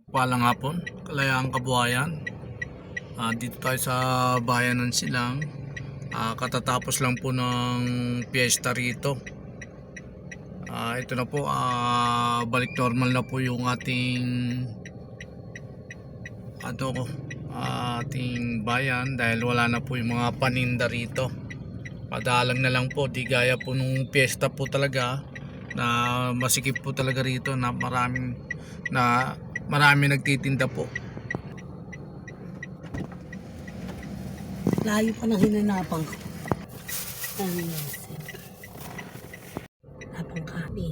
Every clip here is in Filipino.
Palang hapon, Kalayaan Kabuhayan. Dito tayo sa bayan ng Silang. Katatapos lang po ng piyesta rito. Ito na po, balik normal na po yung ating bayan dahil wala na po yung mga paninda rito. Madalang na lang po, di gaya po nung piyesta po talaga na masikip po talaga rito na marami nagtitinda po. Layo pa ng hinanapan ko. Napang kapi.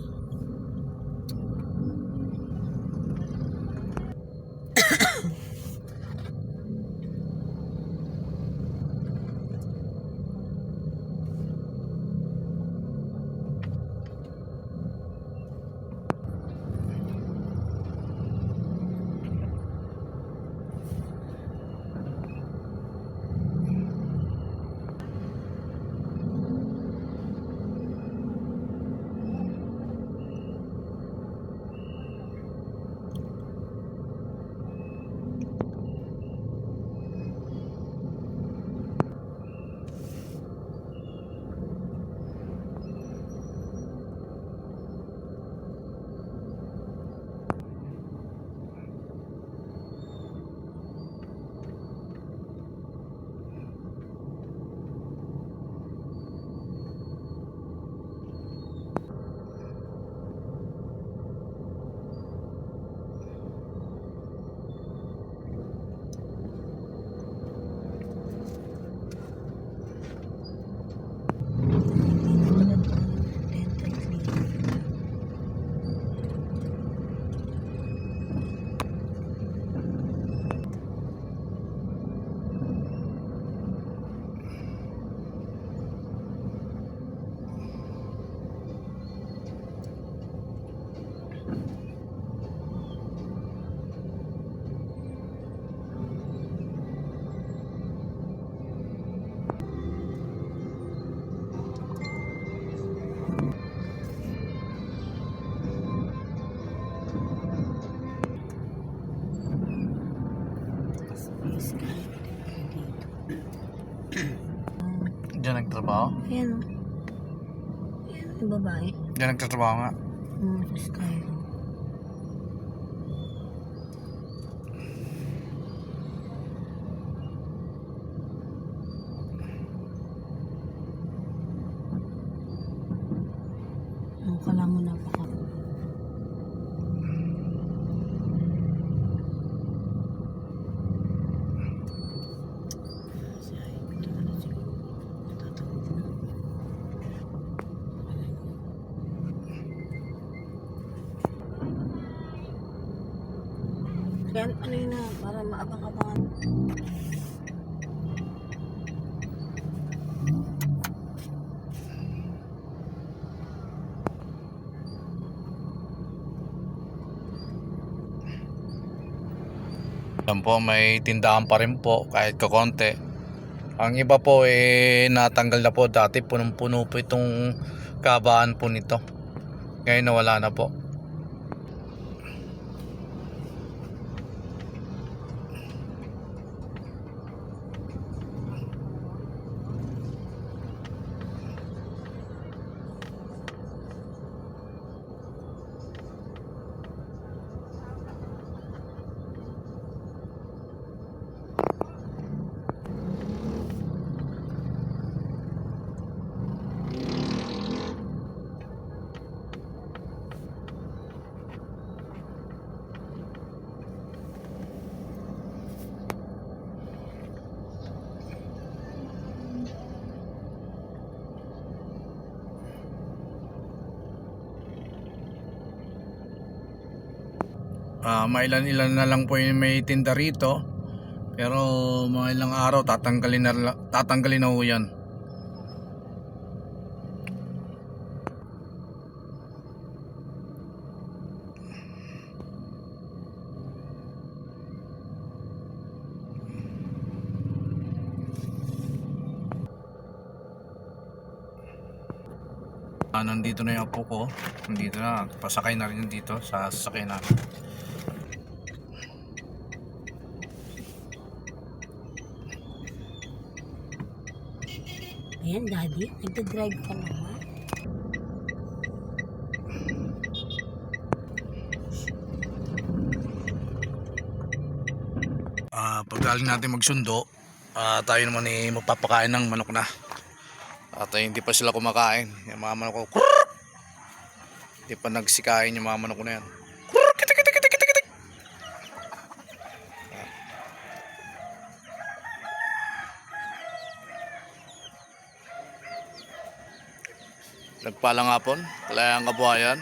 Diyan nagtrabaho? Ayan o. Ayan yung babae. Diyan nagtatrabaho nga. Sa sky. Kala mo napaka. Kaya ano yun na, para maabang-abangan. Yan po, may tindahan pa rin po kahit kakonti. Ang iba po natanggal na po. Dati punong-puno po itong kabaan po nito. Ngayon nawala na po. Mailan-ilan na lang po yung may tinda rito, pero mga ilang araw tatanggalin na ho yan. Nandito na yung apo ko. Nandito na, pasakay na rin dito sa sasakyan namin. Ayan, Daddy. Nagdadrive ka naman. Pagdaling natin magsundo, tayo naman magpapakain ng manok na. At hindi pa sila kumakain. Yung mga manok ko, hindi pa nagsikain yung mga manok ko na yan. Nagpalang hapon, Kalayaan Kabuhayan.